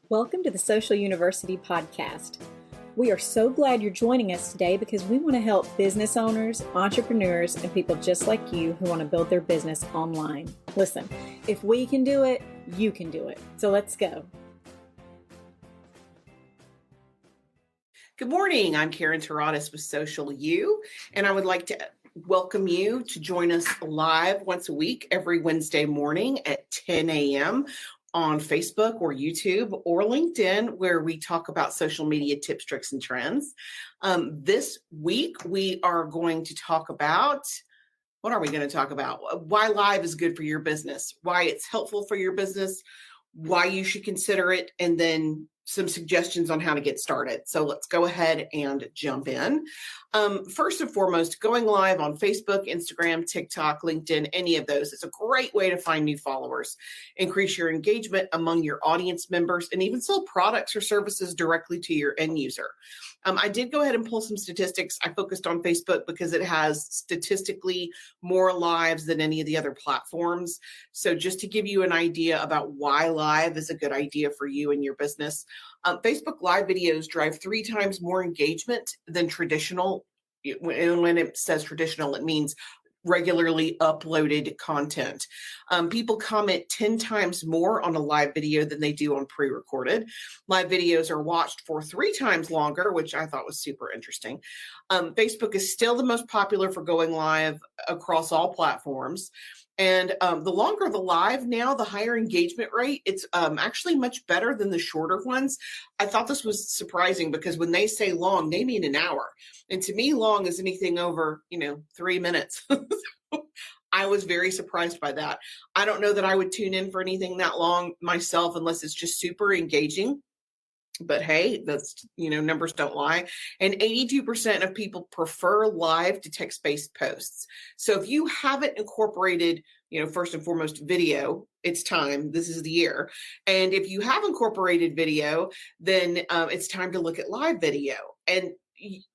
Welcome to the Social University Podcast. We are so glad you're joining us today because we want to help business owners, entrepreneurs, and people just like you who want to build their business online. Listen, if we can do it, you can do it. So let's go. Good morning. I'm Karen Terradis with Social U, and I would like to welcome you to join us live once a week every Wednesday morning at 10 a.m. on Facebook or YouTube or LinkedIn, where we talk about social media tips, tricks, and trends. This week, we are going to talk about, what are we going to talk about? Why live is good for your business, why it's helpful for your business, why you should consider it, and then some suggestions on how to get started. So let's go ahead and jump in. First and foremost, going live on Facebook, Instagram, TikTok, LinkedIn, any of those, it's a great way to find new followers, increase your engagement among your audience members, and even sell products or services directly to your end user. I did go ahead and pull some statistics. I focused on Facebook because it has statistically more lives than any of the other platforms. So just to give you an idea about why live is a good idea for you and your business, Facebook live videos drive 3 times more engagement than traditional. And when it says traditional, it means regularly uploaded content. People comment 10 times more on a live video than they do on pre-recorded. Live videos are watched for 3 times longer, which I thought was super interesting. Facebook is still the most popular for going live across all platforms. And the longer the live now, the higher engagement rate. It's actually much better than the shorter ones. I thought this was surprising because when they say long, they mean an hour. And to me, long is anything over, 3 minutes. I was very surprised by that. I don't know that I would tune in for anything that long myself unless it's just super engaging. But hey, that's, numbers don't lie. And 82% of people prefer live to text-based posts. So if you haven't incorporated, first and foremost, video, it's time. This is the year. And if you have incorporated video, then it's time to look at live video. And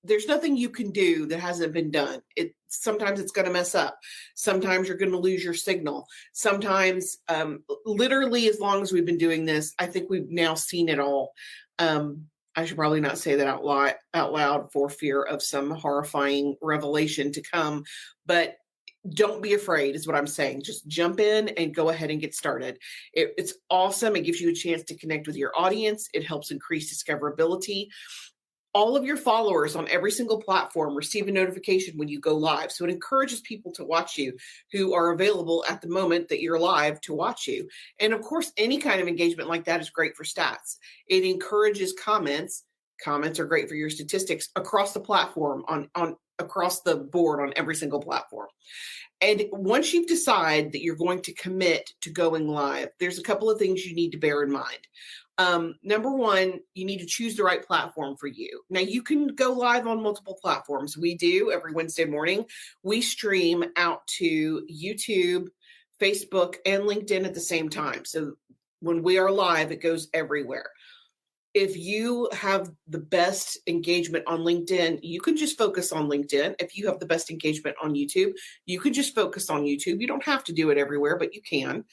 there's nothing you can do that hasn't been done. Sometimes it's going to mess up. Sometimes you're going to lose your signal. Sometimes, literally, as long as we've been doing this, I think we've now seen it all. I should probably not say that out loud for fear of some horrifying revelation to come, but don't be afraid is what I'm saying. Just jump in and go ahead and get started. It's awesome. It gives you a chance to connect with your audience. It helps increase discoverability. All of your followers on every single platform receive a notification when you go live. So it encourages people to watch you who are available at the moment that you're live to watch you. And of course, any kind of engagement like that is great for stats. It encourages comments. Comments are great for your statistics across the platform, on across the board on every single platform. And once you decide that you're going to commit to going live, there's a couple of things you need to bear in mind. Number one, you need to choose the right platform for you. Now, you can go live on multiple platforms. We do every Wednesday morning. We stream out to YouTube, Facebook, and LinkedIn at the same time. So when we are live, it goes everywhere. If you have the best engagement on LinkedIn, you can just focus on LinkedIn. If you have the best engagement on YouTube, you can just focus on YouTube. You don't have to do it everywhere, but you can.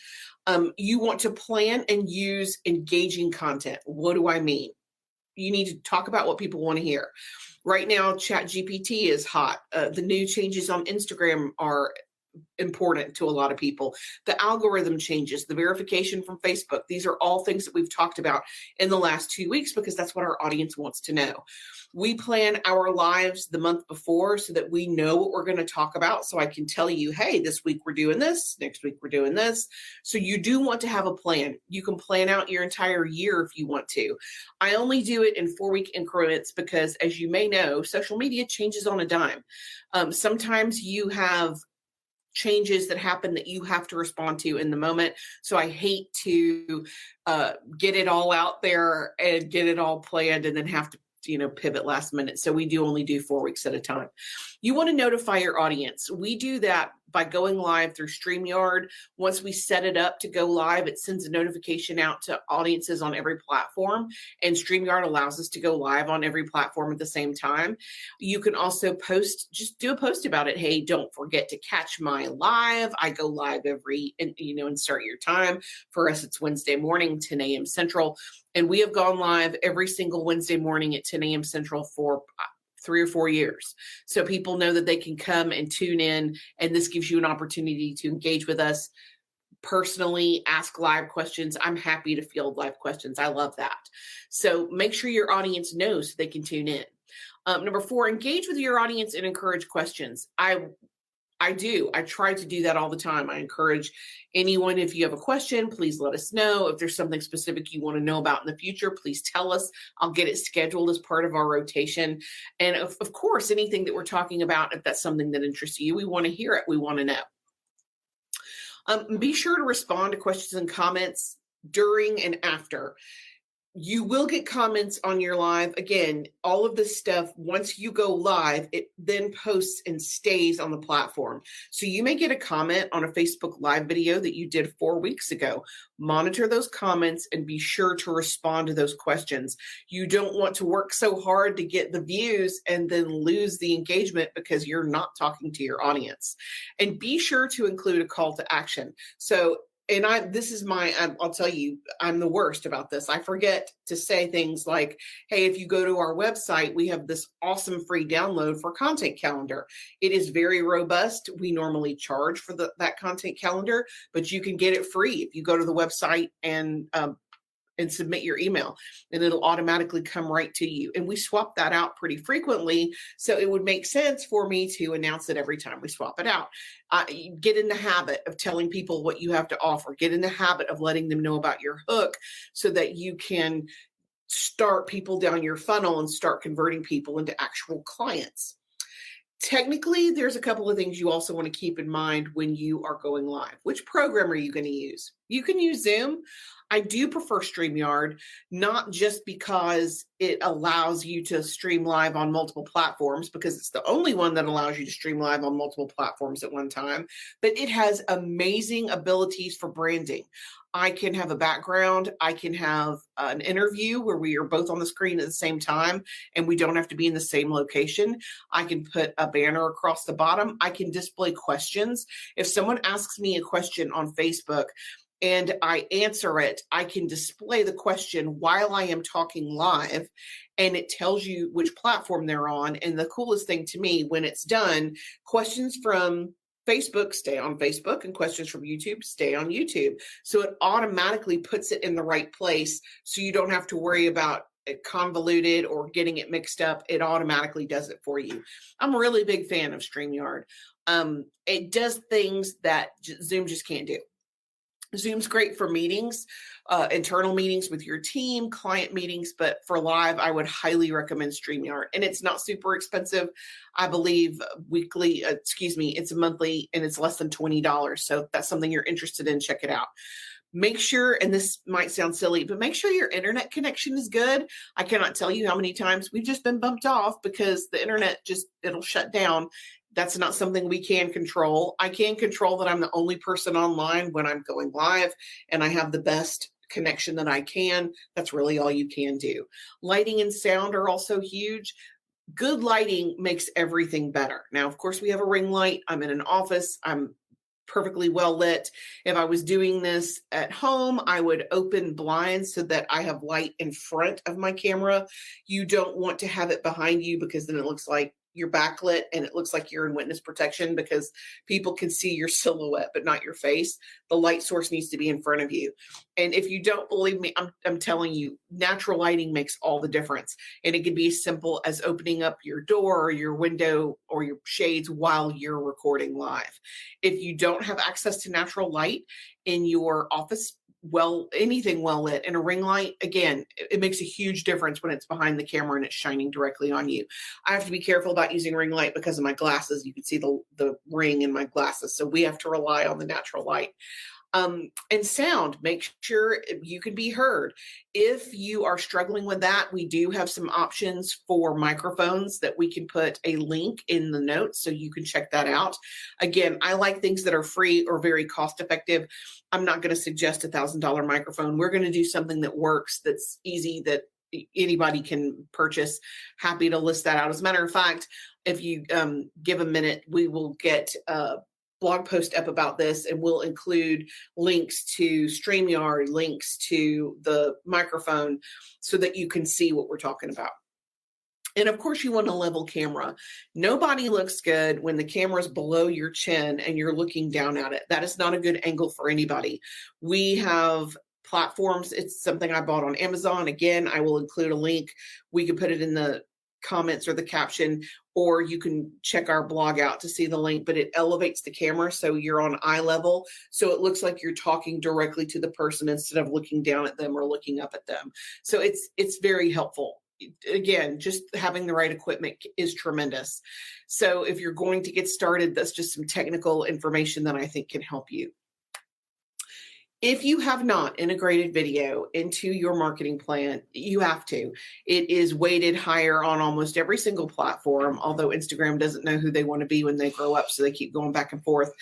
You want to plan and use engaging content. What do I mean? You need to talk about what people want to hear. Right now, ChatGPT is hot. The new changes on Instagram are important to a lot of people. The algorithm changes, the verification from Facebook. These are all things that we've talked about in the last 2 weeks because that's what our audience wants to know. We plan our lives the month before so that we know what we're going to talk about. So I can tell you, hey, this week we're doing this, next week we're doing this. So you do want to have a plan. You can plan out your entire year if you want to. I only do it in 4-week increments because, as you may know, social media changes on a dime. Sometimes you have changes that happen that you have to respond to in the moment. So I hate to get it all out there and get it all planned and then have to pivot last minute. So we do only do 4 weeks at a time. You want to notify your audience. We do that by going live through StreamYard. Once we set it up to go live, it sends a notification out to audiences on every platform, and StreamYard allows us to go live on every platform at the same time. You can also just do a post about it. Hey, don't forget to catch my live. I go live and start your time. For us, it's Wednesday morning, 10 a.m. Central. And we have gone live every single Wednesday morning at 10 a.m. Central for 3 or 4 years. So people know that they can come and tune in, and this gives you an opportunity to engage with us personally, ask live questions. I'm happy to field live questions. I love that. So make sure your audience knows so they can tune in. Number 4, engage with your audience and encourage questions. I try to do that all the time. I encourage anyone, if you have a question, please let us know. If there's something specific you want to know about in the future, please tell us. I'll get it scheduled as part of our rotation. And of course, anything that we're talking about, if that's something that interests you, we want to hear it. We want to know. Be sure to respond to questions and comments during and after. You will get comments on your live. Again, all of this stuff, once you go live, it then posts and stays on the platform. So you may get a comment on a Facebook Live video that you did 4 weeks ago. Monitor those comments and be sure to respond to those questions. You don't want to work so hard to get the views and then lose the engagement because you're not talking to your audience. And be sure to include a call to action. So I'll tell you, I'm the worst about this. I forget to say things like, hey, if you go to our website, we have this awesome free download for content calendar. It is very robust. We normally charge for that content calendar, but you can get it free if you go to the website and submit your email, and it'll automatically come right to you. And we swap that out pretty frequently. So it would make sense for me to announce it every time we swap it out. Get in the habit of telling people what you have to offer. Get in the habit of letting them know about your hook so that you can start people down your funnel and start converting people into actual clients. Technically, there's a couple of things you also want to keep in mind when you are going live. Which program are you going to use? You can use Zoom. I do prefer StreamYard, not just because it allows you to stream live on multiple platforms, because it's the only one that allows you to stream live on multiple platforms at one time, but it has amazing abilities for branding. I can have a background. I can have an interview where we are both on the screen at the same time and we don't have to be in the same location. I can put a banner across the bottom. I can display questions. If someone asks me a question on Facebook and I answer it, I can display the question while I am talking live, and it tells you which platform they're on. And the coolest thing to me, when it's done, questions from Facebook stay on Facebook and questions from YouTube stay on YouTube. So it automatically puts it in the right place. So you don't have to worry about it convoluted or getting it mixed up. It automatically does it for you. I'm a really big fan of StreamYard. It does things that Zoom just can't do. Zoom's great for meetings, internal meetings with your team, client meetings, but for live, I would highly recommend StreamYard. And it's not super expensive. I believe it's a monthly, and it's less than $20. So if that's something you're interested in, check it out. Make sure, and this might sound silly, but make sure your internet connection is good. I cannot tell you how many times we've just been bumped off because the internet it'll shut down. That's not something we can control. I can control that I'm the only person online when I'm going live and I have the best connection that I can. That's really all you can do. Lighting and sound are also huge. Good lighting makes everything better. Now, of course, we have a ring light. I'm in an office. I'm perfectly well lit. If I was doing this at home, I would open blinds so that I have light in front of my camera. You don't want to have it behind you because then it looks like you're backlit and it looks like you're in witness protection because people can see your silhouette, but not your face. The light source needs to be in front of you. And if you don't believe me, I'm telling you, natural lighting makes all the difference. And it can be as simple as opening up your door or your window or your shades while you're recording live. If you don't have access to natural light in your office, anything well lit, and a ring light, again, it makes a huge difference when it's behind the camera and it's shining directly on you. I have to be careful about using ring light because of my glasses. You can see the ring in my glasses. So we have to rely on the natural light. And sound, make sure you can be heard. If you are struggling with that, we do have some options for microphones that we can put a link in the notes so you can check that out. Again, I like things that are free or very cost effective. I'm not going to suggest $1,000 microphone. We're going to do something that works, that's easy, that anybody can purchase. Happy to list that out. As a matter of fact, if you give a minute, we will get blog post up about this, and we'll include links to StreamYard, links to the microphone so that you can see what we're talking about. And of course, you want a level camera. Nobody looks good when the camera is below your chin and you're looking down at it. That is not a good angle for anybody. We have platforms. It's something I bought on Amazon. Again, I will include a link. We can put it in the comments or the caption, or you can check our blog out to see the link, but it elevates the camera so you're on eye level, so it looks like you're talking directly to the person instead of looking down at them or looking up at them. So it's very helpful. Again, just having the right equipment is tremendous. So if you're going to get started, that's just some technical information that I think can help you. If you have not integrated video into your marketing plan, you have to. It is weighted higher on almost every single platform, although Instagram doesn't know who they want to be when they grow up, so they keep going back and forth.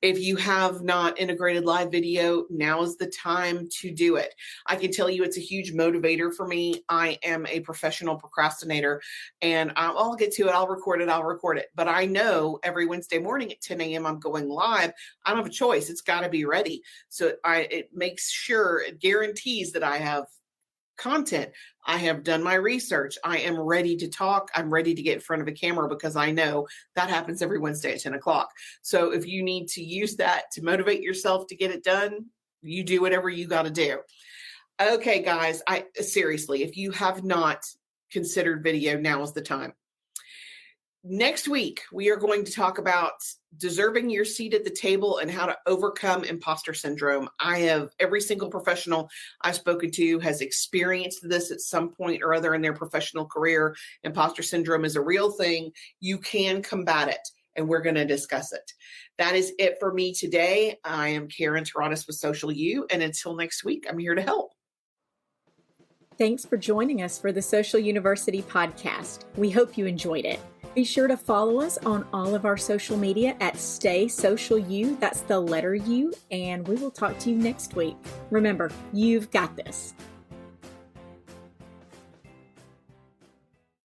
If you have not integrated live video, now is the time to do it. I can tell you it's a huge motivator for me. I am a professional procrastinator, and I'll get to it. I'll record it. But I know every Wednesday morning at 10 a.m. I'm going live. I don't have a choice. It's got to be ready. So it makes sure, it guarantees that I have content. I have done my research. I am ready to talk. I'm ready to get in front of a camera because I know that happens every Wednesday at 10 o'clock. So if you need to use that to motivate yourself to get it done, you do whatever you got to do. Okay, guys, seriously, if you have not considered video, now is the time. Next week, we are going to talk about deserving your seat at the table and how to overcome imposter syndrome. Every single professional I've spoken to has experienced this at some point or other in their professional career. Imposter syndrome is a real thing. You can combat it, and we're going to discuss it. That is it for me today. I am Karen Tauratis with Social U, and until next week, I'm here to help. Thanks for joining us for the Social University podcast. We hope you enjoyed it. Be sure to follow us on all of our social media at Stay Social U. That's the letter U, and we will talk to you next week. Remember, you've got this.